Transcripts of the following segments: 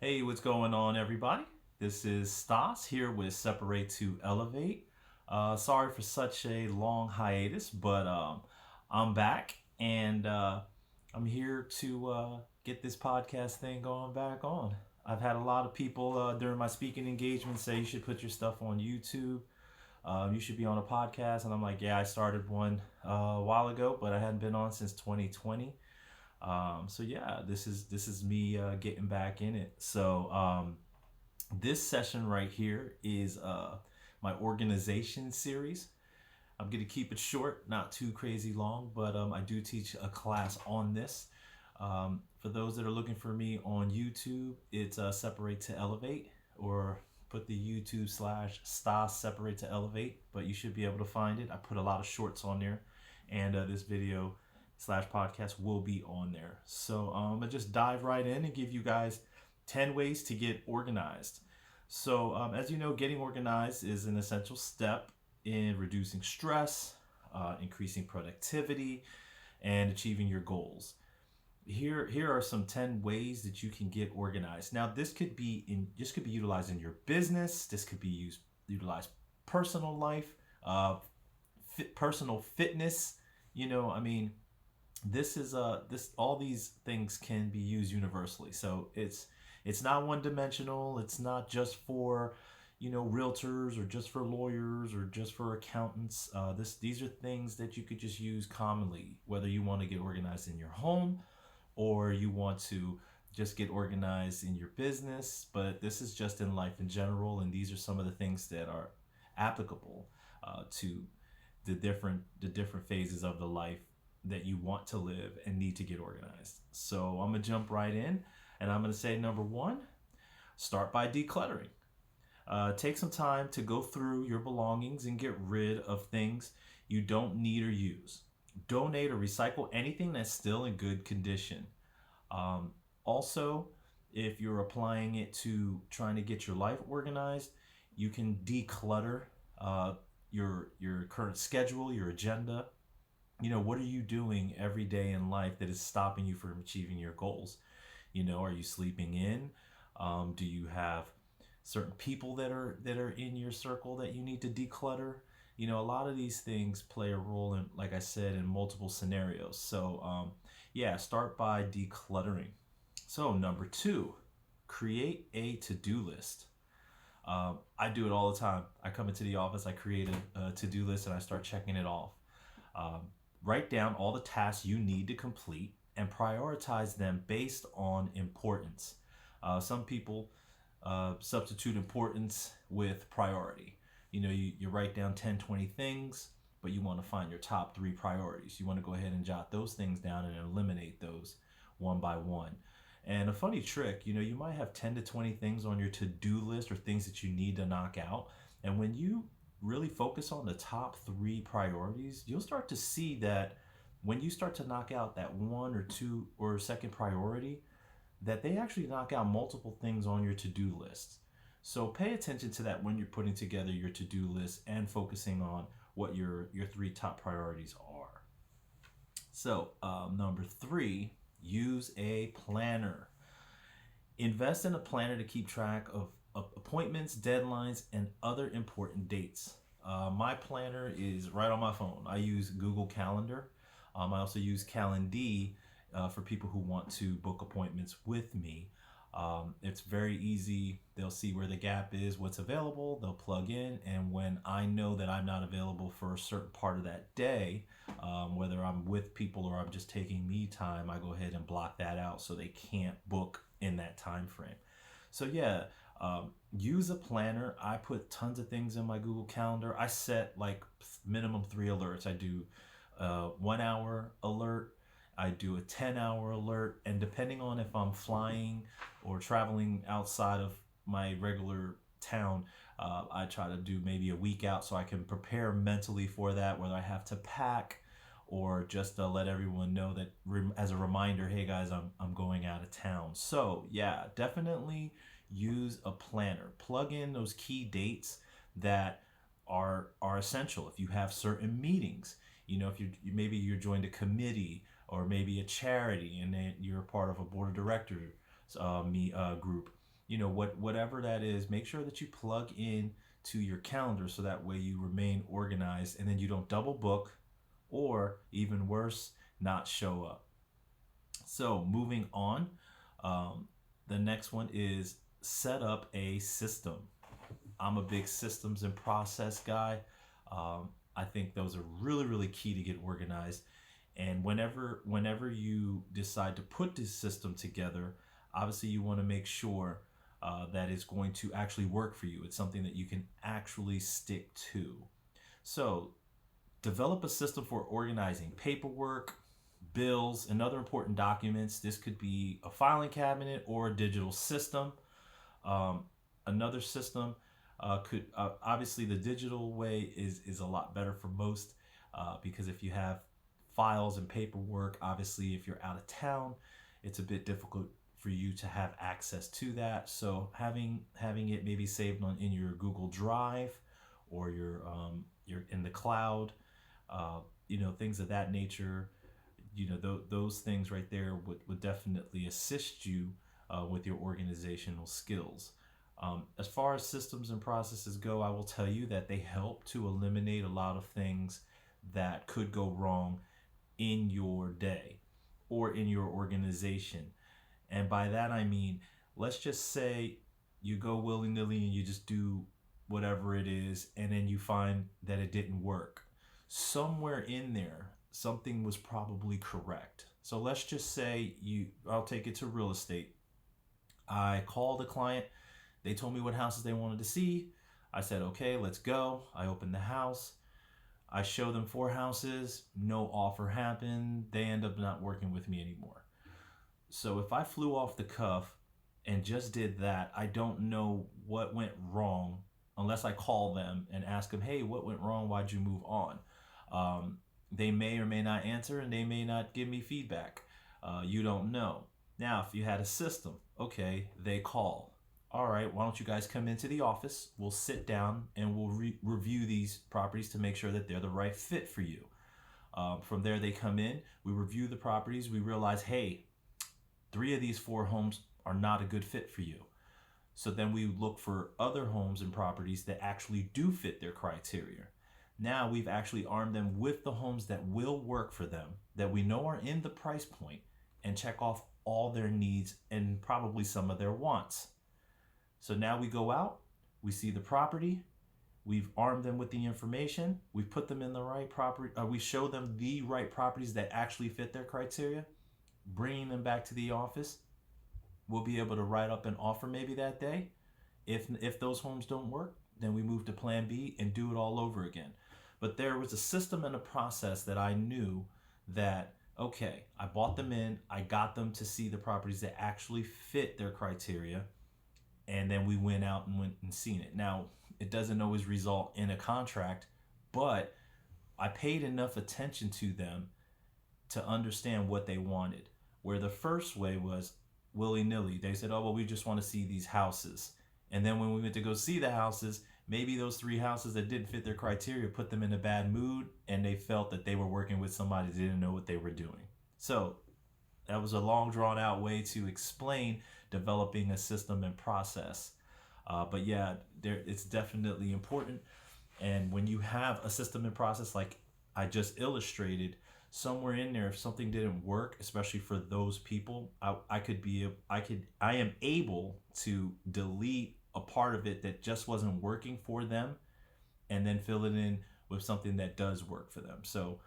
Hey, what's going on, everybody? This is Stas here with Separate to Elevate. Sorry for such a long hiatus, but I'm back and I'm here to get this podcast thing going back on. I've had a lot of people during my speaking engagement say you should put your stuff on YouTube. You should be on a podcast, and I'm like, yeah, I started one a while ago, but I hadn't been on since 2020. So yeah, this is me getting back in it. This session right here is my organization series. I'm gonna keep it short, not too crazy long, but I do teach a class on this. For those that are looking for me on YouTube, it's Separate to Elevate, or put the YouTube/Stas Separate to Elevate, but you should be able to find it. I put a lot of shorts on there, and this video/podcast will be on there. So I'm gonna just dive right in and give you guys 10 ways to get organized. As you know, getting organized is an essential step in reducing stress, increasing productivity, and achieving your goals. Here are some 10 ways that you can get organized. Now, this could be utilized in your business. This could be utilized personal life, personal fitness. I mean, this all these things can be used universally. So it's not one dimensional. It's not just for realtors, or just for lawyers, or just for accountants. These are things that you could just use commonly, whether you want to get organized in your home or you want to just get organized in your business. But this is just in life in general, and these are some of the things that are applicable to the different phases of the life that you want to live and need to get organized. So I'm gonna jump right in, and I'm gonna say number one: start by decluttering. Take some time to go through your belongings and get rid of things you don't need or use. Donate or recycle anything that's still in good condition. Also, if you're applying it to trying to get your life organized, you can declutter uh, your current schedule, your agenda. What are you doing every day in life that is stopping you from achieving your goals? Are you sleeping in? Do you have certain people that are in your circle that you need to declutter? A lot of these things play a role in, like I said, in multiple scenarios. Yeah, start by decluttering. So number two, create a to-do list. I do it all the time. I come into the office, I create a to-do list, and I start checking it off. Um, Write down all the tasks you need to complete and prioritize them based on importance. Some people substitute importance with priority. You write down 10, 20 things, but you want to find your top three priorities. You want to go ahead and jot those things down and eliminate those one by one. And a funny trick, you might have 10 to 20 things on your to do list, or things that you need to knock out. And when you really focus on the top three priorities, you'll start to see that when you start to knock out that one or two or second priority, that they actually knock out multiple things on your to-do list. So pay attention to that when you're putting together your to-do list and focusing on what your three top priorities are. Number three, use a planner. Invest in a planner to keep track of appointments, deadlines, and other important dates. My planner is right on my phone. I use Google Calendar. I also use Calendly for people who want to book appointments with me. It's very easy. They'll see where the gap is, what's available, they'll plug in, and when I know that I'm not available for a certain part of that day, whether I'm with people or I'm just taking me time, I go ahead and block that out so they can't book in that time frame. So yeah, use a planner. I put tons of things in my Google Calendar. I set like minimum 3 alerts. I do 1 hour alert, I do a 10-hour alert, and depending on if I'm flying or traveling outside of my regular town, I try to do maybe a week out so I can prepare mentally for that, whether I have to pack or just let everyone know that as a reminder, hey guys, I'm going out of town. So yeah, definitely use a planner. Plug in those key dates that are essential. If you have certain meetings, if maybe you're joined a committee or maybe a charity, and then you're part of a board of directors group, whatever that is, make sure that you plug in to your calendar so that way you remain organized and then you don't double book or even worse, not show up. So moving on, um, the next one is set up a system. I'm a big systems and process guy. I think those are really, really key to get organized. And whenever you decide to put this system together, obviously you want to make sure that it's going to actually work for you. It's something that you can actually stick to. So develop a system for organizing paperwork, bills, and other important documents. This could be a filing cabinet or a digital system. Um, Another system could obviously the digital way is a lot better for most because if you have files and paperwork, obviously if you're out of town, it's a bit difficult for you to have access to that. So having it maybe saved on in your Google Drive or your in the cloud, things of that nature. Those things right there would definitely assist you with your organizational skills. As far as systems and processes go, I will tell you that they help to eliminate a lot of things that could go wrong in your day or in your organization. And by that, I mean, let's just say you go willy nilly and you just do whatever it is, and then you find that it didn't work. Somewhere in there, something was probably correct. So let's just say I'll take it to real estate. I called a client. They told me what houses they wanted to see. I said, okay, let's go. I opened the house. I show them 4 houses. No offer happened. They end up not working with me anymore. So if I flew off the cuff and just did that, I don't know what went wrong unless I call them and ask them, hey, what went wrong? Why'd you move on? They may or may not answer and they may not give me feedback. You don't know. Now, if you had a system, okay, they call. All right, why don't you guys come into the office? We'll sit down and we'll review these properties to make sure that they're the right fit for you. From there, they come in, we review the properties, we realize, hey, 3 of these 4 homes are not a good fit for you. So then we look for other homes and properties that actually do fit their criteria. Now we've actually armed them with the homes that will work for them, that we know are in the price point, and check off all their needs and probably some of their wants. So now we go out, we see the property, we've armed them with the information, we've put them in the right property, we show them the right properties that actually fit their criteria, bringing them back to the office. We'll be able to write up an offer maybe that day. If those homes don't work, then we move to plan B and do it all over again. But there was a system and a process that I knew that, okay, I bought them in, I got them to see the properties that actually fit their criteria, and then we went out and went and seen it. Now, it doesn't always result in a contract, but I paid enough attention to them to understand what they wanted. Where the first way was willy-nilly. They said, oh, well, we just want to see these houses. And then when we went to go see the houses, maybe those 3 houses that didn't fit their criteria put them in a bad mood, and they felt that they were working with somebody that didn't know what they were doing. So that was a long drawn out way to explain developing a system and process. But yeah, it's definitely important. And when you have a system and process like I just illustrated, somewhere in there, if something didn't work, especially for those people, I am able to delete a part of it that just wasn't working for them, and then fill it in with something that does work for them. So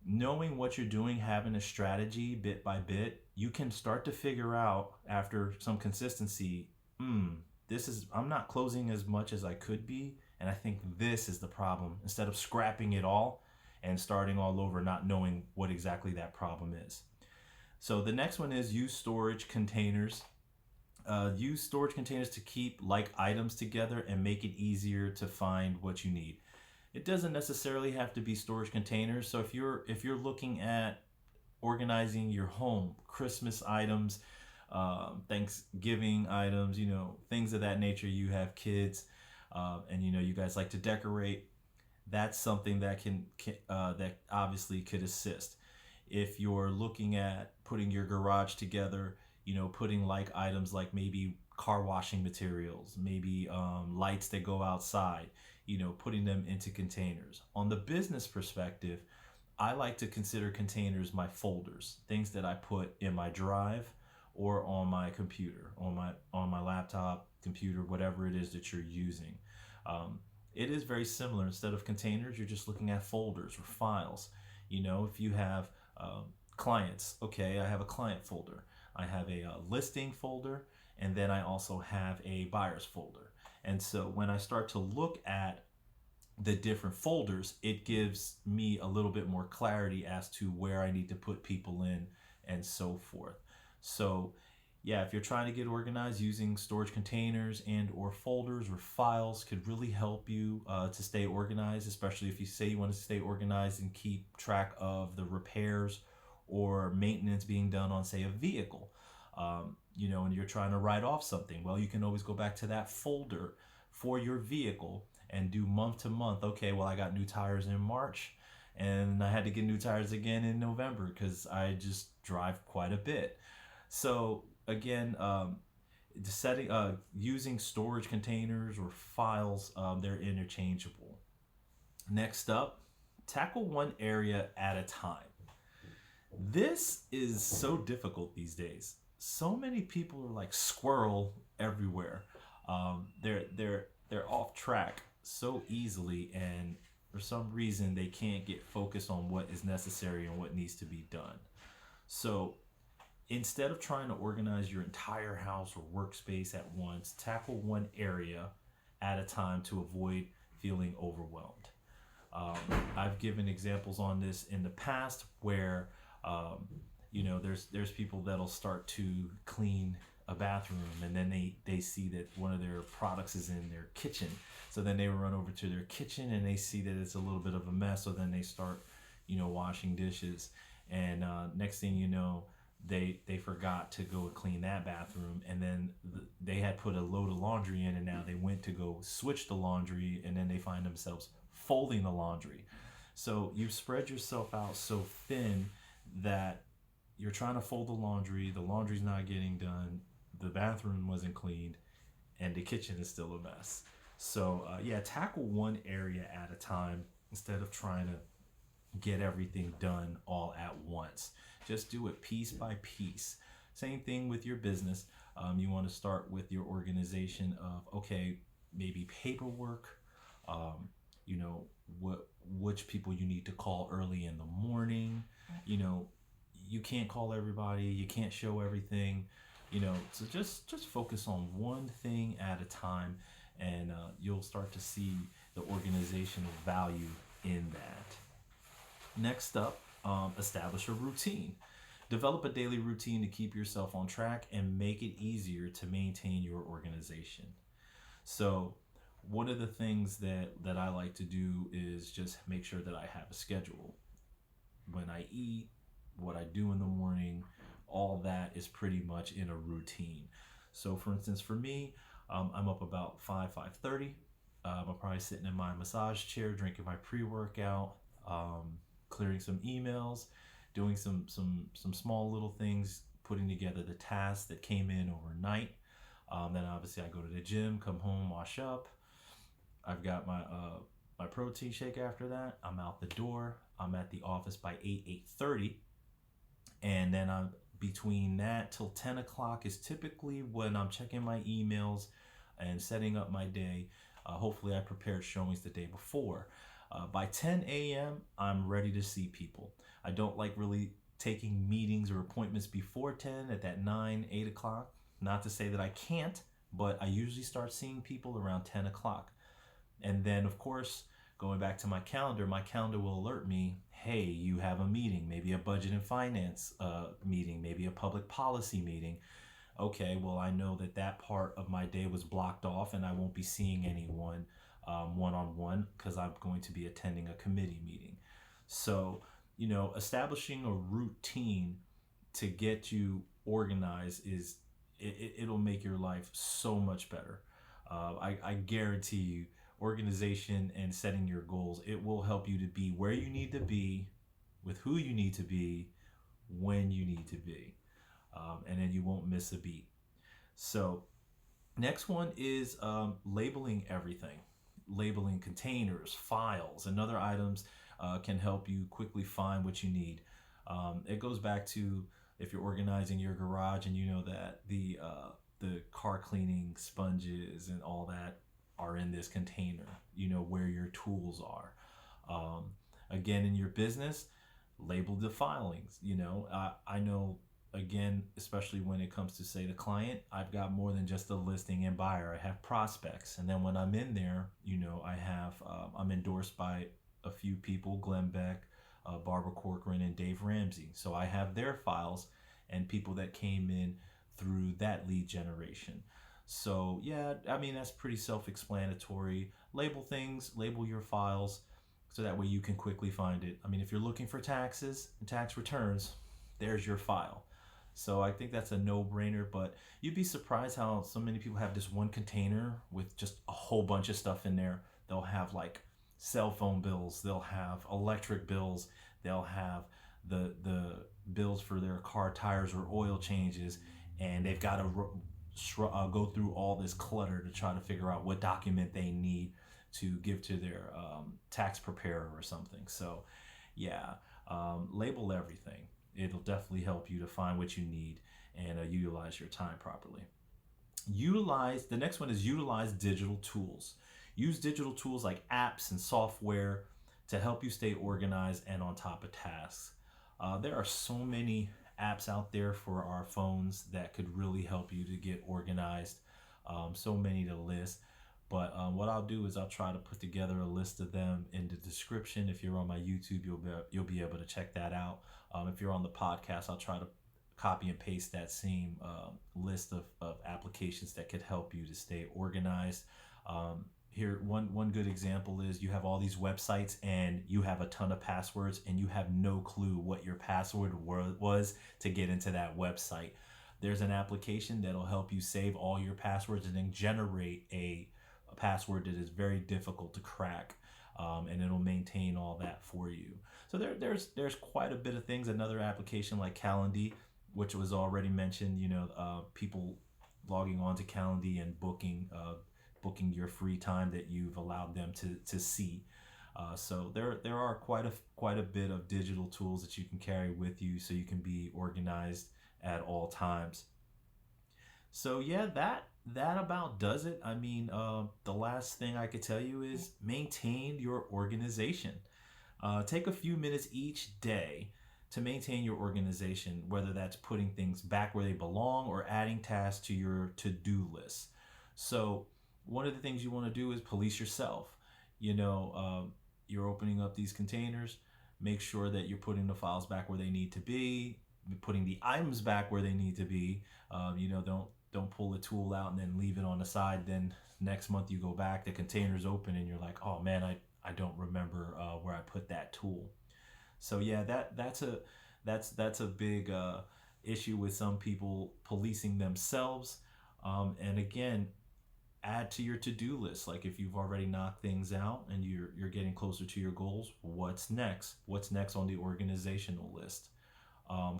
knowing what you're doing, having a strategy bit by bit, you can start to figure out after some consistency, I'm not closing as much as I could be, and I think this is the problem, instead of scrapping it all and starting all over, not knowing what exactly that problem is. So the next one is use storage containers. Use storage containers to keep like items together and make it easier to find what you need. It doesn't necessarily have to be storage containers. So if you're looking at organizing your home, Christmas items, Thanksgiving items, things of that nature, you have kids, and you guys like to decorate, that's something that that obviously could assist. If you're looking at putting your garage together, putting like items like maybe car washing materials, maybe lights that go outside, putting them into containers. On the business perspective, I like to consider containers my folders, things that I put in my drive or on my computer, on my laptop, computer, whatever it is that you're using. Um, it is very similar. Instead of containers, you're just looking at folders or files. If you have um, clients, okay, I have a client folder. I have a listing folder, and then I also have a buyer's folder. And so when I start to look at the different folders, it gives me a little bit more clarity as to where I need to put people in and so forth. So, yeah, if you're trying to get organized, using storage containers and or folders or files could really help you to stay organized, especially if you say you want to stay organized and keep track of the repairs or maintenance being done on, say, a vehicle. And you're trying to write off something. Well, you can always go back to that folder for your vehicle and do month to month. Okay, well, I got new tires in March and I had to get new tires again in November because I just drive quite a bit. So again, using storage containers or files, they're interchangeable. Next up, tackle one area at a time. This is so difficult these days. So many people are like squirrel everywhere. They're off track so easily, and for some reason they can't get focused on what is necessary and what needs to be done. So instead of trying to organize your entire house or workspace at once, tackle one area at a time to avoid feeling overwhelmed. Um, I've given examples on this in the past where there's people that'll start to clean a bathroom, and then they see that one of their products is in their kitchen. So then they run over to their kitchen and they see that it's a little bit of a mess. So then they start, washing dishes, and next thing you know, they forgot to go and clean that bathroom, and then they had put a load of laundry in, and now they went to go switch the laundry, and then they find themselves folding the laundry. So you've spread yourself out so thin that you're trying to fold the laundry's not getting done, the bathroom wasn't cleaned, and the kitchen is still a mess. So yeah, tackle one area at a time instead of trying to get everything done all at once. Just do it piece by piece. Same thing with your business. You want to start with your organization of, okay, maybe paperwork, um, you know, which people you need to call early in the morning. You know, you can't call everybody, you can't show everything, so just focus on one thing at a time, and you'll start to see the organizational value in that. Next up, establish a routine. Develop a daily routine to keep yourself on track and make it easier to maintain your organization. So, one of the things that I like to do is just make sure that I have a schedule. When I eat, what I do in the morning, all that is pretty much in a routine. So, for instance, for me, I'm up about 5:30. I'm probably sitting in my massage chair, drinking my pre-workout, clearing some emails, doing some small little things, putting together the tasks that came in overnight. Then obviously I go to the gym, come home, wash up. I've got my protein shake after that. I'm out the door. I'm at the office by 8:30, and then I'm between that till 10 o'clock is typically when I'm checking my emails and setting up my day. Hopefully I prepared showings the day before. By 10 a.m., I'm ready to see people. I don't like really taking meetings or appointments before 10 at that 9, 8 o'clock. Not to say that I can't, but I usually start seeing people around 10 o'clock. And then, of course, going back to my calendar will alert me, hey, you have a meeting, maybe a budget and finance meeting, maybe a public policy meeting. Okay, well, I know that part of my day was blocked off and I won't be seeing anyone one-on-one because I'm going to be attending a committee meeting. So, establishing a routine to get you organized it'll make your life so much better. I guarantee you, organization and setting your goals, it will help you to be where you need to be, with who you need to be, when you need to be, and then you won't miss a beat. So Next one is labeling everything. Labeling containers, files, and other items can help you quickly find what you need. It goes back to if you're organizing your garage and you know that the car cleaning sponges and all that are in this container. You know where your tools are. Um, Again, in your business, label the filings. I know, again, especially when it comes to, say, the client, I've got more than just a listing and buyer. I have prospects, and then when I'm in there, I'm endorsed by a few people: Glenn Beck, Barbara Corcoran, and Dave Ramsey. So I have their files and people that came in through that lead generation. So yeah, I mean, that's pretty self-explanatory. Label things, label your files, so that way you can quickly find it. I mean, if you're looking for taxes and tax returns, there's your file. So I think that's a no-brainer, but you'd be surprised how so many people have this one container with just a whole bunch of stuff in there. They'll have like cell phone bills, they'll have electric bills, they'll have the bills for their car tires or oil changes, and they've got to go through all this clutter to try to figure out what document they need to give to their tax preparer or something. So, yeah, label everything. It'll definitely help you to find what you need and utilize your time properly. Utilize The next one is utilize digital tools. Use digital tools like apps and software to help you stay organized and on top of tasks. There are so many apps out there for our phones that could really help you to get organized. So many to list. But what I'll do is I'll try to put together a list of them in the description. If you're on my YouTube, you'll be able to check that out. If you're on the podcast, I'll try to copy and paste that same list of applications that could help you to stay organized. Here, one good example is you have all these websites and you have a ton of passwords and you have no clue what your password was to get into that website. There's an application that'll help you save all your passwords and then generate a password that is very difficult to crack, and it'll maintain all that for you. So there's quite a bit of things. Another application like Calendly, which was already mentioned, people logging on to Calendly and booking your free time that you've allowed them to see. So there are quite a bit of digital tools that you can carry with you so you can be organized at all times. So yeah, that about does it. I mean, the last thing I could tell you is maintain your organization. Take a few minutes each day to maintain your organization, whether that's putting things back where they belong or adding tasks to your to-do list. So one of the things you want to do is police yourself. You're opening up these containers. Make sure that you're putting the files back where they need to be, putting the items back where they need to be. Don't pull the tool out and then leave it on the side. Then next month you go back, the container's open, and you're like, oh man, I don't remember where I put that tool. So yeah, that's a big issue with some people policing themselves. And again, add to your to-do list. Like if you've already knocked things out and you're getting closer to your goals, what's next? What's next on the organizational list?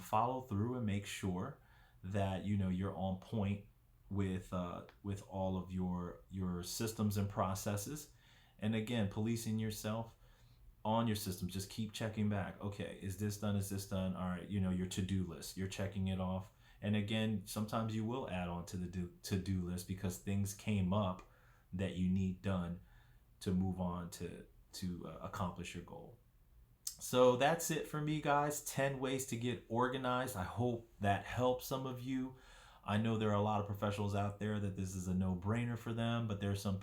Follow through and make sure that you're on point with all of your systems and processes. And again, policing yourself on your system. Just keep checking back. Okay, is this done? Is this done? All right, your to-do list. You're checking it off. And again, sometimes you will add on to the to-do list because things came up that you need done to move on to accomplish your goal. So that's it for me, guys. 10 ways to get organized. I hope that helps some of you. I know there are a lot of professionals out there that this is a no-brainer for them, but there's some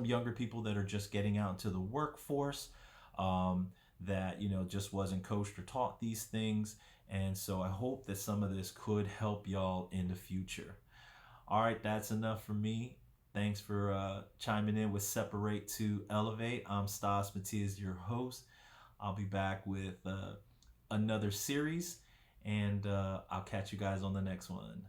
younger people that are just getting out into the workforce, that just wasn't coached or taught these things. And so I hope that some of this could help y'all in the future. All right, that's enough for me. Thanks for chiming in with Separate to Elevate. I'm Stas Matias, your host. I'll be back with another series, and I'll catch you guys on the next one.